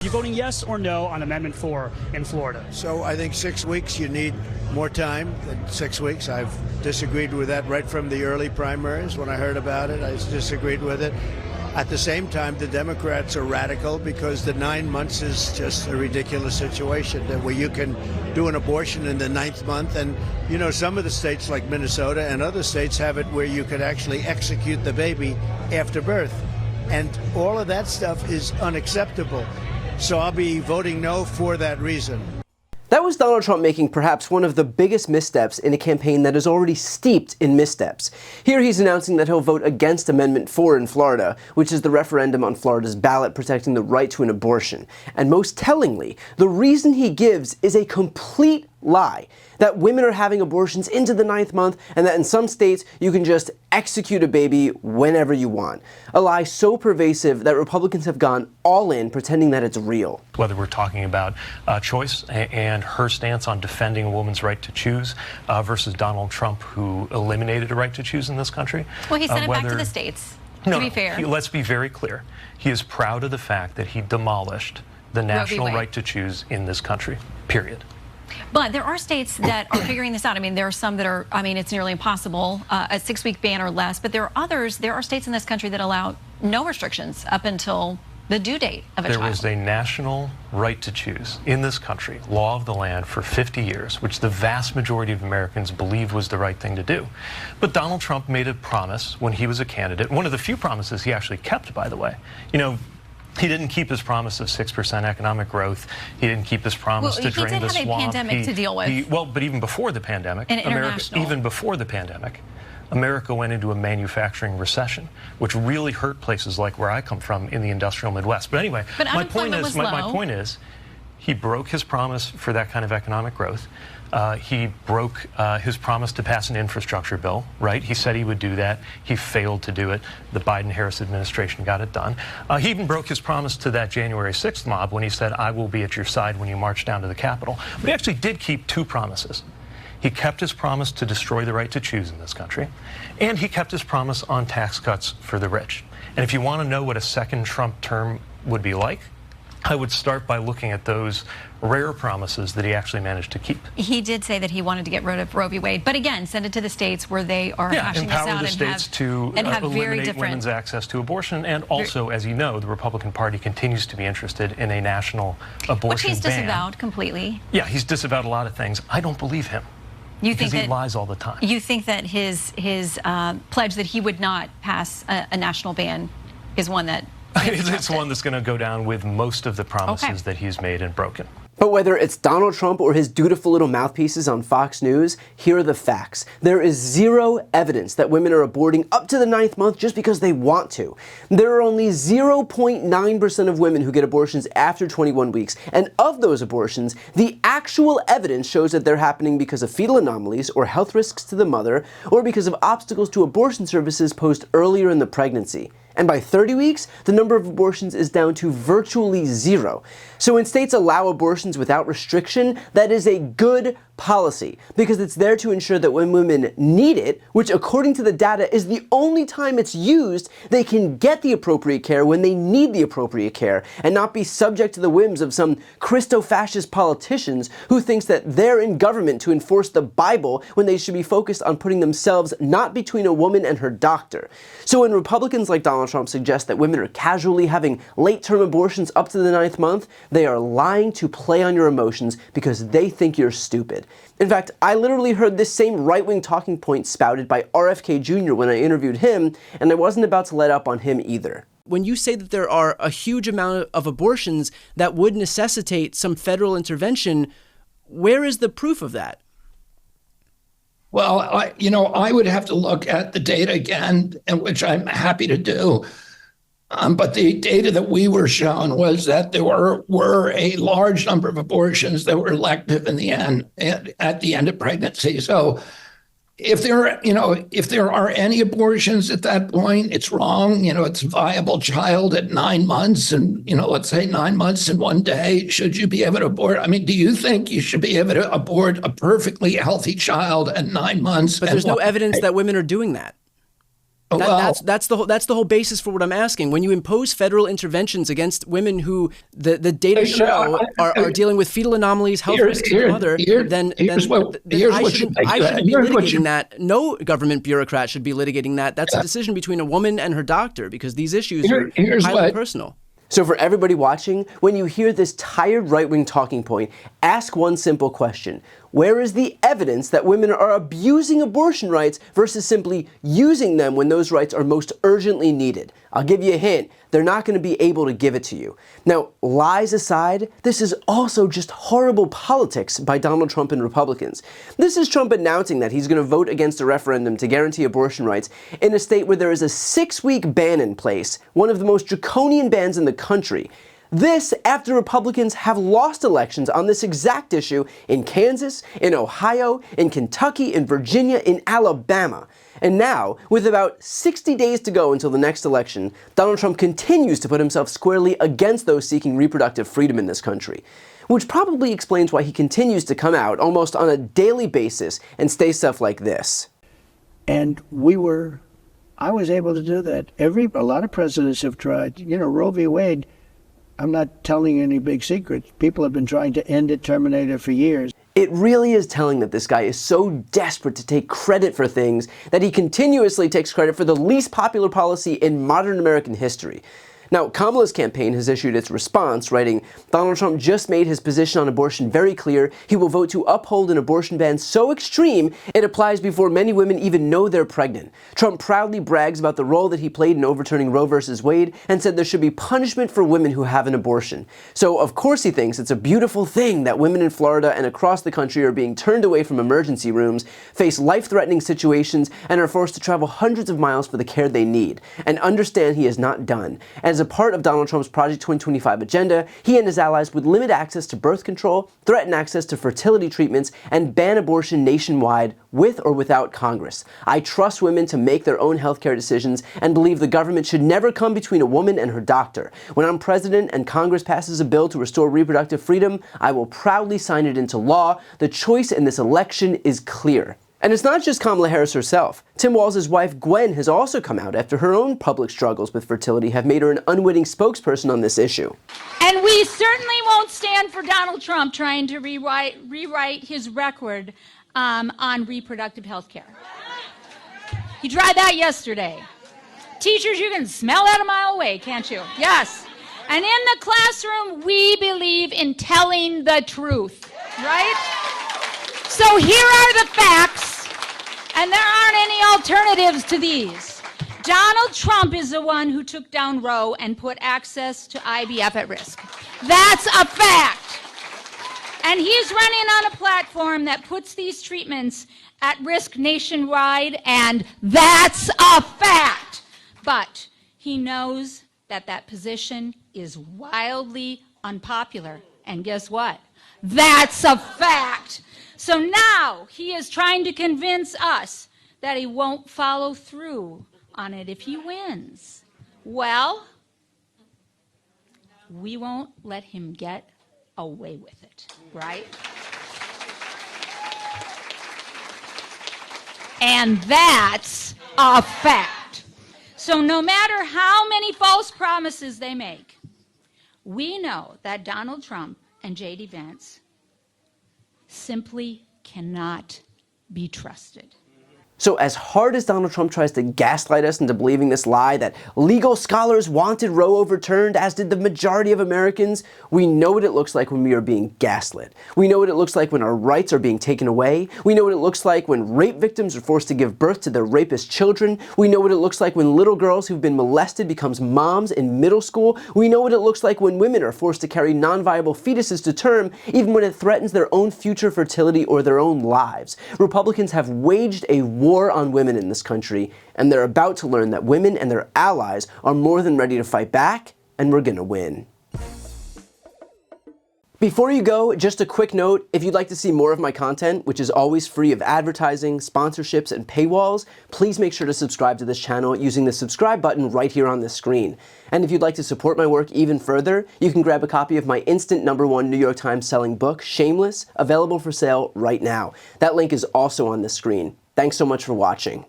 you voting yes or no on Amendment 4 in Florida? So I think 6 weeks, you need more time than 6 weeks. I've disagreed with that right from the early primaries. When I heard about it, I disagreed with it. At the same time, the Democrats are radical because the 9 months is just a ridiculous situation where you can do an abortion in the 9th month. And, you know, some of the states like Minnesota and other states have it where you could actually execute the baby after birth. And all of that stuff is unacceptable. So I'll be voting no for that reason. That was Donald Trump making perhaps one of the biggest missteps in a campaign that is already steeped in missteps. Here he's announcing that he'll vote against Amendment 4 in Florida, which is the referendum on Florida's ballot protecting the right to an abortion. And most tellingly, the reason he gives is a complete lie. That women are having abortions into the 9th month, and that in some states you can just execute a baby whenever you want. A lie so pervasive that Republicans have gone all in pretending that it's real. Whether we're talking about choice and her stance on defending a woman's right to choose versus Donald Trump, who eliminated a right to choose in this country. Well, he sent it back to the states, to be fair. Let's be very clear. He is proud of the fact that he demolished the national right to choose in this country, period. But there are states that are figuring this out. I mean, there are some that are, I mean, it's nearly impossible, a 6-week ban or less. But there are others, there are states in this country that allow no restrictions up until the due date of a child. There was a national right to choose in this country, law of the land, for 50 years, which the vast majority of Americans believed was the right thing to do. But Donald Trump made a promise when he was a candidate, one of the few promises he actually kept, by the way. You know, he didn't keep his promise of 6% economic growth. He didn't keep his promise to drain the swamp. He did have a pandemic to deal with. Well, but even before the pandemic, America went into a manufacturing recession, which really hurt places like where I come from in the industrial Midwest. But anyway, my point is, he broke his promise for that kind of economic growth. He broke his promise to pass an infrastructure bill, right? He said he would do that. He failed to do it. The Biden-Harris administration got it done. He even broke his promise to that January 6th mob when he said, I will be at your side when you march down to the Capitol. But he actually did keep 2 promises. He kept his promise to destroy the right to choose in this country, and he kept his promise on tax cuts for the rich. And if you want to know what a second Trump term would be like, I would start by looking at those rare promises that he actually managed to keep. He did say that he wanted to get rid of Roe v. Wade, but again, send it to the states where they are hashing this out empower the states to eliminate women's access to abortion. And also, as you know, the Republican Party continues to be interested in a national abortion ban. Which he's disavowed completely. Yeah, he's disavowed a lot of things. I don't believe him. Because he lies all the time. You think that his pledge that he would not pass a national ban is one that... It's one that's going to go down with most of the promises that he's made and broken. But whether it's Donald Trump or his dutiful little mouthpieces on Fox News, here are the facts. There is zero evidence that women are aborting up to the 9th month just because they want to. There are only 0.9% of women who get abortions after 21 weeks, and of those abortions, the actual evidence shows that they're happening because of fetal anomalies or health risks to the mother, or because of obstacles to abortion services posed earlier in the pregnancy. And by 30 weeks, the number of abortions is down to virtually 0. So when states allow abortions without restriction, that is a good policy, because it's there to ensure that when women need it, which according to the data is the only time it's used, they can get the appropriate care when they need the appropriate care, and not be subject to the whims of some Christo-fascist politicians who thinks that they're in government to enforce the Bible when they should be focused on putting themselves not between a woman and her doctor. So when Republicans like Donald Trump suggest that women are casually having late-term abortions up to the 9th month, they are lying to play on your emotions because they think you're stupid. In fact, I literally heard this same right-wing talking point spouted by RFK Jr. when I interviewed him, and I wasn't about to let up on him either. When you say that there are a huge amount of abortions that would necessitate some federal intervention, where is the proof of that? Well, I would have to look at the data again, and which I'm happy to do. But the data that we were shown was that there were a large number of abortions that were elective in the end, at the end of pregnancy. So if there are any abortions at that point, it's wrong. It's a viable child at 9 months, and let's say 9 months and 1 day. Should you be able to abort? I mean, do you think you should be able to abort a perfectly healthy child at 9 months? But there's no evidence that women are doing that. That's the whole basis for what I'm asking. When you impose federal interventions against women who the data show are dealing with fetal anomalies, health risks to the mother, then I shouldn't be litigating that. No government bureaucrat should be litigating that. That's a decision between a woman and her doctor, because these issues are highly personal. So for everybody watching, when you hear this tired right-wing talking point, ask one simple question. Where is the evidence that women are abusing abortion rights versus simply using them when those rights are most urgently needed? I'll give you a hint. They're not going to be able to give it to you. Now, lies aside, this is also just horrible politics by Donald Trump and Republicans. This is Trump announcing that he's going to vote against a referendum to guarantee abortion rights in a state where there is a 6-week ban in place, one of the most draconian bans in the country. This after Republicans have lost elections on this exact issue in Kansas, in Ohio, in Kentucky, in Virginia, in Alabama. And now, with about 60 days to go until the next election, Donald Trump continues to put himself squarely against those seeking reproductive freedom in this country. Which probably explains why he continues to come out almost on a daily basis and say stuff like this. And I was able to do that. A lot of presidents have tried. Roe v. Wade, I'm not telling you any big secrets. People have been trying to end it, terminate it for years. It really is telling that this guy is so desperate to take credit for things that he continuously takes credit for the least popular policy in modern American history. Now, Kamala's campaign has issued its response, writing, Donald Trump just made his position on abortion very clear. He will vote to uphold an abortion ban so extreme it applies before many women even know they're pregnant. Trump proudly brags about the role that he played in overturning Roe versus Wade and said there should be punishment for women who have an abortion. So, of course he thinks it's a beautiful thing that women in Florida and across the country are being turned away from emergency rooms, face life-threatening situations, and are forced to travel hundreds of miles for the care they need. And understand he is not done. As a part of Donald Trump's Project 2025 agenda, he and his allies would limit access to birth control, threaten access to fertility treatments, and ban abortion nationwide with or without Congress. I trust women to make their own healthcare decisions and believe the government should never come between a woman and her doctor. When I'm president and Congress passes a bill to restore reproductive freedom, I will proudly sign it into law. The choice in this election is clear. And it's not just Kamala Harris herself. Tim Walz's wife Gwen has also come out after her own public struggles with fertility have made her an unwitting spokesperson on this issue. And we certainly won't stand for Donald Trump trying to rewrite his record on reproductive health care. He tried that yesterday. Teachers, you can smell that a mile away, can't you? Yes. And in the classroom, we believe in telling the truth, right? So here are the facts, and there aren't any alternatives to these. Donald Trump is the one who took down Roe and put access to IVF at risk. That's a fact. And he's running on a platform that puts these treatments at risk nationwide, and that's a fact. But he knows that that position is wildly unpopular. And guess what? That's a fact. So now he is trying to convince us that he won't follow through on it if he wins. Well, we won't let him get away with it, right? And that's a fact. So no matter how many false promises they make, we know that Donald Trump and J.D. Vance simply cannot be trusted. So as hard as Donald Trump tries to gaslight us into believing this lie that legal scholars wanted Roe overturned, as did the majority of Americans, we know what it looks like when we are being gaslit. We know what it looks like when our rights are being taken away. We know what it looks like when rape victims are forced to give birth to their rapist children. We know what it looks like when little girls who've been molested becomes moms in middle school. We know what it looks like when women are forced to carry non-viable fetuses to term, even when it threatens their own future fertility or their own lives. Republicans have waged a war on women in this country, and they're about to learn that women and their allies are more than ready to fight back, and we're gonna win. Before you go, just a quick note, if you'd like to see more of my content, which is always free of advertising, sponsorships, and paywalls, please make sure to subscribe to this channel using the subscribe button right here on this screen. And if you'd like to support my work even further, you can grab a copy of my instant #1 New York Times selling book, Shameless, available for sale right now. That link is also on this screen. Thanks so much for watching.